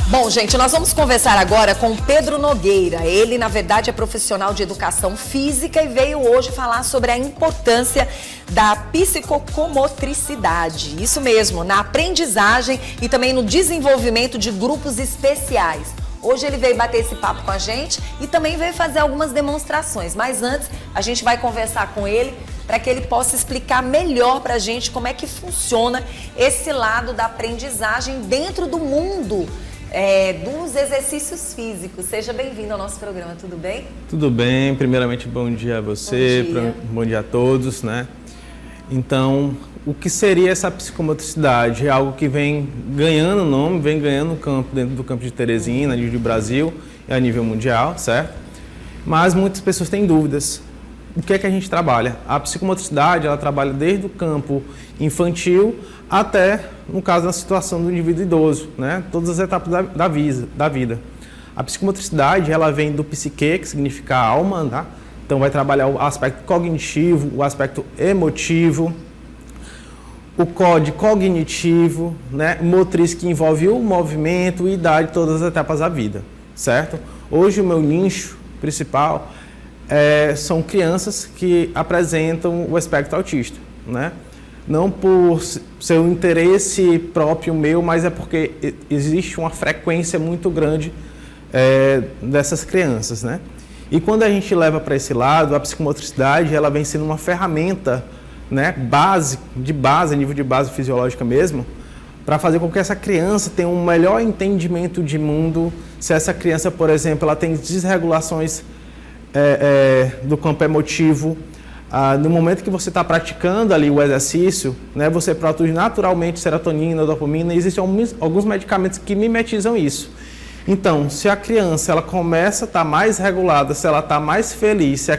Bom, gente, nós vamos conversar agora com Pedro Nogueira. Ele, na verdade, é profissional de educação física e veio hoje falar sobre a importância da psicomotricidade. Isso mesmo, na aprendizagem e também no desenvolvimento de grupos especiais. Hoje ele veio bater esse papo com a gente e também veio fazer algumas demonstrações. Mas antes, a gente vai conversar com ele para que ele possa explicar melhor para a gente como é que funciona esse lado da aprendizagem dentro do mundo dos exercícios físicos. Seja bem-vindo ao nosso programa, tudo bem? Tudo bem, primeiramente bom dia a você, bom dia a todos, né? Então, o que seria essa psicomotricidade? É algo que vem ganhando nome, vem ganhando campo dentro do campo de Teresina, a nível do Brasil e a nível mundial, certo? Mas muitas pessoas têm dúvidas. O que é que a gente trabalha? A psicomotricidade, ela trabalha desde o campo infantil até, no caso, na situação do indivíduo idoso, né? Todas as etapas da vida. A psicomotricidade, ela vem do psique, que significa alma, tá? Então vai trabalhar o aspecto cognitivo, o aspecto emotivo, o código cognitivo, né? Motriz, que envolve o movimento, idade, todas as etapas da vida, certo? Hoje o meu nicho principal são crianças que apresentam o espectro autista, né? Não por ser um interesse próprio meu, mas é porque existe uma frequência muito grande dessas crianças, né? E quando a gente leva para esse lado, a psicomotricidade, ela vem sendo uma ferramenta, né, nível de base fisiológica mesmo, para fazer com que essa criança tenha um melhor entendimento de mundo. Se essa criança, por exemplo, ela tem desregulações do campo emotivo, no momento que você está praticando ali o exercício, né, você produz naturalmente serotonina, dopamina, e existem alguns medicamentos que mimetizam isso. Então, se a criança ela começa a estar mais regulada, se ela está mais feliz, se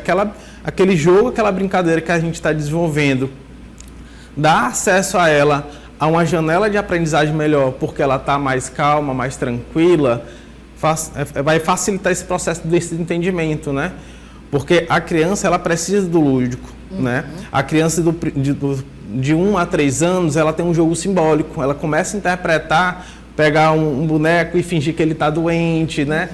aquele jogo, aquela brincadeira que a gente está desenvolvendo dá acesso a ela a uma janela de aprendizagem melhor, porque ela está mais calma, mais tranquila, vai facilitar esse processo desse entendimento, né? Porque a criança, ela precisa do lúdico, né? A criança de 1 a 3 anos, ela tem um jogo simbólico, ela começa a interpretar, pegar um boneco e fingir que ele está doente, né?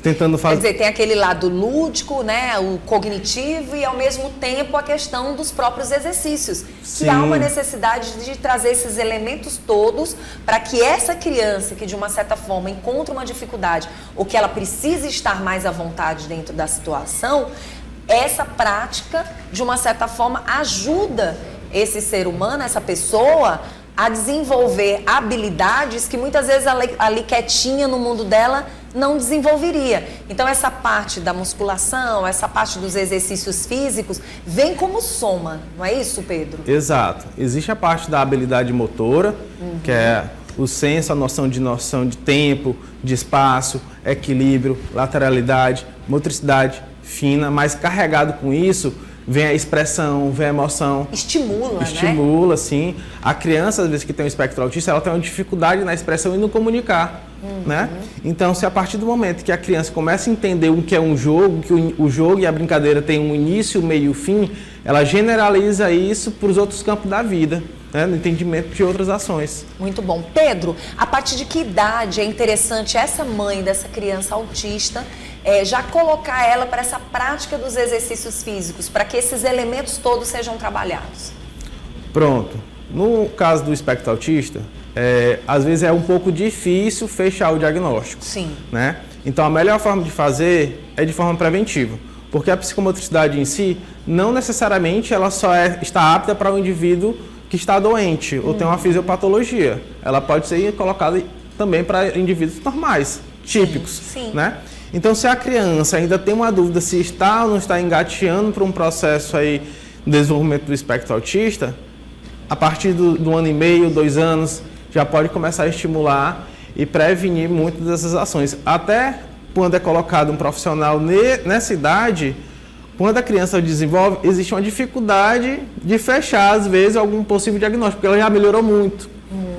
Tentando fazer... Quer dizer, tem aquele lado lúdico, né? O cognitivo e, ao mesmo tempo, a questão dos próprios exercícios. Sim. Que há uma necessidade de trazer esses elementos todos para que essa criança, que de uma certa forma encontra uma dificuldade ou que ela precisa estar mais à vontade dentro da situação, essa prática, de uma certa forma, ajuda esse ser humano, essa pessoa, a desenvolver habilidades que muitas vezes ali quietinha no mundo dela não desenvolveria. Então essa parte da musculação, essa parte dos exercícios físicos vem como soma, não é isso, Pedro? Exato. Existe a parte da habilidade motora, que é o senso, a noção de tempo, de espaço, equilíbrio, lateralidade, motricidade fina, mas carregado com isso vem a expressão, vem a emoção. Estimula, né? Estimula, sim. A criança, às vezes, que tem um espectro autista, ela tem uma dificuldade na expressão e no comunicar, né? Então, se a partir do momento que a criança começa a entender o que é um jogo, que o jogo e a brincadeira tem um início, meio e fim, ela generaliza isso para os outros campos da vida, né? No entendimento de outras ações. Muito bom. Pedro, a partir de que idade é interessante essa mãe dessa criança autista já colocar ela para essa prática dos exercícios físicos, para que esses elementos todos sejam trabalhados? Pronto. No caso do espectro autista, às vezes é um pouco difícil fechar o diagnóstico. Sim. Né? Então, a melhor forma de fazer é de forma preventiva, porque a psicomotricidade em si, não necessariamente ela só está apta para um indivíduo que está doente ou tem uma fisiopatologia. Ela pode ser colocada também para indivíduos normais, típicos. Sim. Né? Então, se a criança ainda tem uma dúvida se está ou não está engateando para um processo aí de desenvolvimento do espectro autista, a partir do ano e meio, 2 anos, já pode começar a estimular e prevenir muitas dessas ações. Até quando é colocado um profissional nessa idade, quando a criança desenvolve, existe uma dificuldade de fechar, às vezes, algum possível diagnóstico, porque ela já melhorou muito.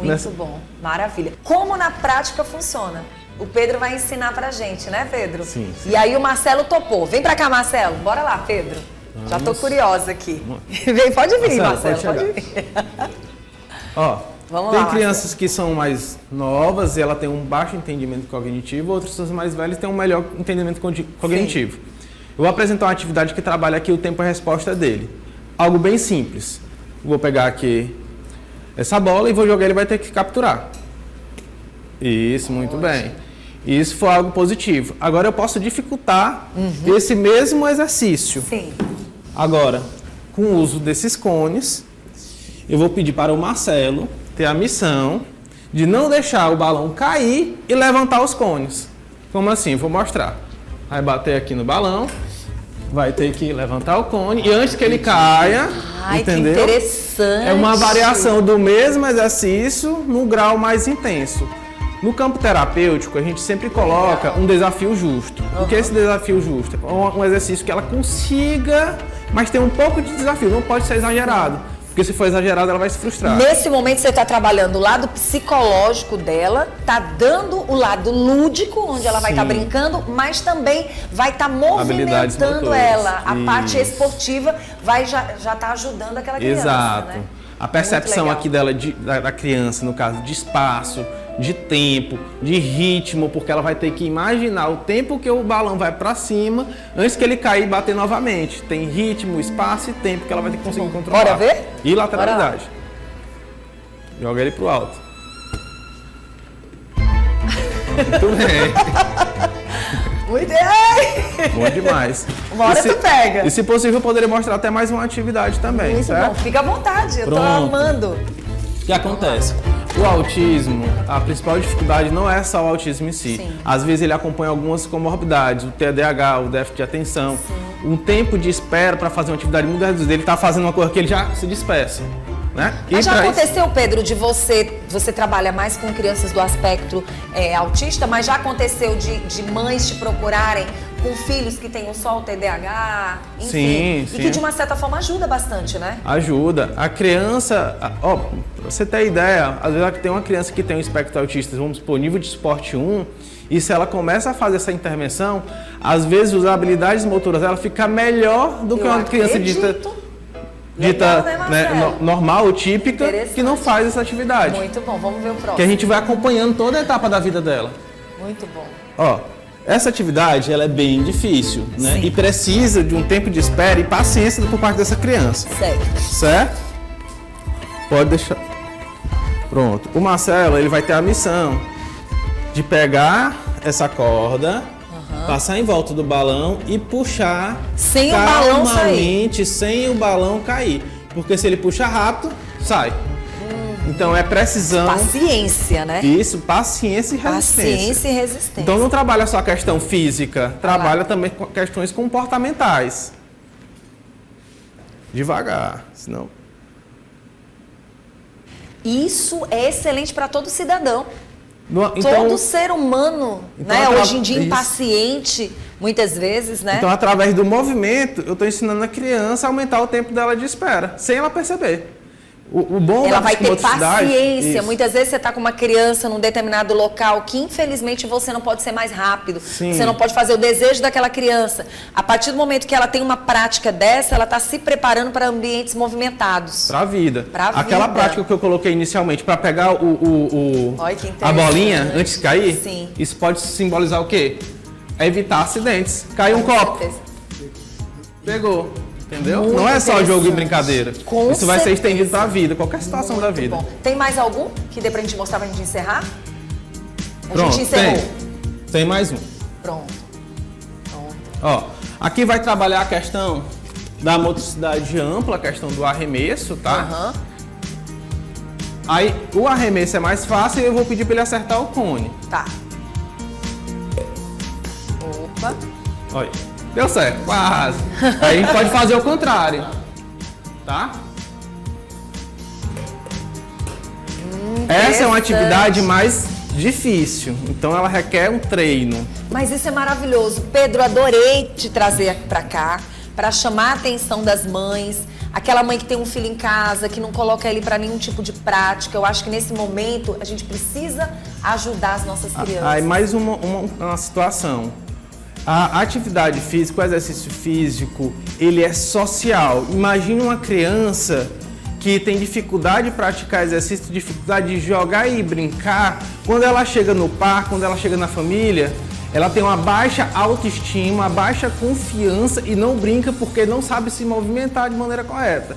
Muito bom, maravilha. Como na prática funciona? O Pedro vai ensinar pra gente, né, Pedro? Sim. E aí o Marcelo topou. Vem pra cá, Marcelo. Bora lá, Pedro. Vamos. Já tô curiosa aqui. Vem, pode vir, Marcelo, pode vir. Ó, Vamos Tem lá, crianças que são mais novas e ela tem um baixo entendimento cognitivo, outras pessoas mais velhas têm um melhor entendimento cognitivo. Sim. Eu vou apresentar uma atividade que trabalha aqui o tempo e a resposta dele. Algo bem simples. Vou pegar aqui essa bola e vou jogar, ele vai ter que capturar. Isso, muito bem. Isso foi algo positivo. Agora eu posso dificultar esse mesmo exercício. Sim. Agora, com o uso desses cones, eu vou pedir para o Marcelo ter a missão de não deixar o balão cair e levantar os cones. Como assim? Vou mostrar. Vai bater aqui no balão, vai ter que levantar o cone e antes que ele caia, entendeu? Que interessante. É uma variação do mesmo exercício no grau mais intenso. No campo terapêutico, a gente sempre coloca um desafio justo. O que é esse desafio justo? É um exercício que ela consiga, mas tem um pouco de desafio, não pode ser exagerado. Porque se for exagerado, ela vai se frustrar. Nesse momento, você está trabalhando o lado psicológico dela, está dando o lado lúdico, onde ela vai estar brincando, mas também vai estar movimentando ela. A parte esportiva vai já tá ajudando aquela criança. Exato. Né? A percepção aqui dela, da criança, no caso, de espaço, de tempo, de ritmo, porque ela vai ter que imaginar o tempo que o balão vai para cima antes que ele cair e bater novamente. Tem ritmo, espaço e tempo que ela vai ter que conseguir controlar. Bora ver? E lateralidade. Joga ele pro alto. Muito bem. Muito bem! Bom demais. Uma hora tu pega. E se possível, eu poderia mostrar até mais uma atividade também. Muito certo? bom. Fica à vontade, eu Pronto. tô amando. O que acontece? O autismo, a principal dificuldade não é só o autismo em si. Sim. Às vezes ele acompanha algumas comorbidades, o TDAH, o déficit de atenção. Sim. Um tempo de espera para fazer uma atividade muito reduzida. Ele está fazendo uma coisa que ele já se dispersa. Né? Mas já aconteceu, Pedro, de você trabalha mais com crianças do aspecto autista, mas já aconteceu de mães te procurarem com filhos que tenham só o TDAH, enfim, sim, e que de uma certa forma ajuda bastante, né? Ajuda. A criança, pra você ter ideia, às vezes tem uma criança que tem um espectro autista, vamos supor, nível de esporte 1, e se ela começa a fazer essa intervenção, às vezes as habilidades motoras ela fica melhor do que uma criança dita né, normal ou típica que não faz essa atividade. Muito bom, vamos ver o próximo. Que a gente vai acompanhando toda a etapa da vida dela. Muito bom. Ó, essa atividade ela é bem difícil, né? Sim. E precisa de um tempo de espera e paciência por parte dessa criança. Certo. Certo? Pode deixar. Pronto. O Marcelo, ele vai ter a missão de pegar essa corda, passar em volta do balão e puxar sem o balão sair. Sem o balão cair. Porque se ele puxa rápido, sai. Então é precisão. Paciência, né? Isso, paciência e resistência. Paciência e resistência. Então não trabalha só a questão física, trabalha também com questões comportamentais. Devagar, senão. Isso é excelente para todo cidadão. Então, todo ser humano, então, né? Hoje em dia impaciente, muitas vezes, né? Então, através do movimento, eu estou ensinando a criança a aumentar o tempo dela de espera, sem ela perceber. O bom ela vai ter paciência. Isso. Muitas vezes você está com uma criança num determinado local que, infelizmente, você não pode ser mais rápido. Sim. Você não pode fazer o desejo daquela criança. A partir do momento que ela tem uma prática dessa, ela está se preparando para ambientes movimentados. Para a vida. Pra Aquela vida. prática que eu coloquei inicialmente para pegar Olha, que a bolinha antes de cair, sim. Isso pode simbolizar o quê? Evitar acidentes. Caiu um copo. Certeza. Pegou. Entendeu? Muito não é só jogo e interessante. brincadeira. Com Isso vai ser certeza. estendido para a vida, qualquer situação da vida. Bom. Tem mais algum que dê pra gente mostrar pra gente encerrar? Pronto, gente encerrou. Tem mais um. Pronto. Ó, aqui vai trabalhar a questão da motricidade ampla, a questão do arremesso, tá? Aí o arremesso é mais fácil e eu vou pedir para ele acertar o cone. Tá. Opa. Olha, deu certo, quase. Aí a gente pode fazer o contrário, tá? Essa é uma atividade mais difícil, então ela requer um treino. Mas isso é maravilhoso. Pedro, adorei te trazer pra cá, para chamar a atenção das mães. Aquela mãe que tem um filho em casa, que não coloca ele para nenhum tipo de prática. Eu acho que nesse momento a gente precisa ajudar as nossas crianças. Aí mais uma situação. A atividade física, o exercício físico, ele é social. Imagina uma criança que tem dificuldade de praticar exercício, dificuldade de jogar e brincar, quando ela chega no parque, quando ela chega na família, ela tem uma baixa autoestima, uma baixa confiança e não brinca porque não sabe se movimentar de maneira correta.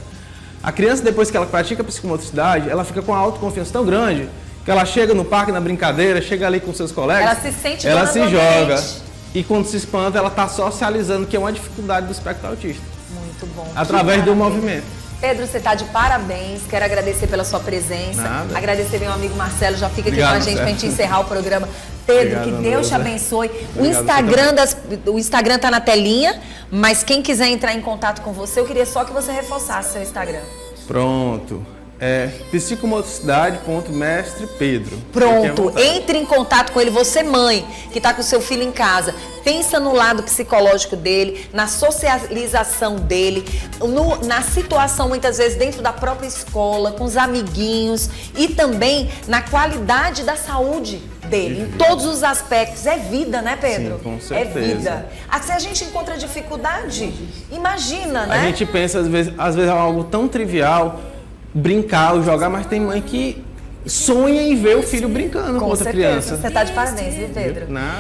A criança, depois que ela pratica a psicomotricidade, ela fica com uma autoconfiança tão grande que ela chega no parque, na brincadeira, chega ali com seus colegas, Ela se sente ela se dona do joga. ambiente. E quando se espanta, ela está socializando, que é uma dificuldade do espectro autista. Muito bom. Através do Maravilha. movimento. Pedro, você está de parabéns. Quero agradecer pela sua presença. Nada. Agradecer meu amigo Marcelo, já fica aqui Obrigado, com a gente para a gente Marcelo. encerrar o programa. Pedro, Obrigado, que Deus te Andresa. abençoe. Obrigado, O Instagram está na telinha, mas quem quiser entrar em contato com você, eu queria só que você reforçasse seu Instagram. Pronto. É psicomotricidade.mestre Pedro. Pronto, entre em contato com ele, você mãe, que está com seu filho em casa, pensa no lado psicológico dele, na socialização dele, na situação muitas vezes dentro da própria escola, com os amiguinhos e também na qualidade da saúde dele, em todos os aspectos. É vida, né, Pedro? Sim, com certeza. É vida. Se a gente encontra dificuldade, imagina, né? A gente pensa, às vezes é algo tão trivial, brincar ou jogar, mas tem mãe que sonha em ver o filho brincando com outra certeza. criança. Você está de parabéns, viu, Pedro? Nada.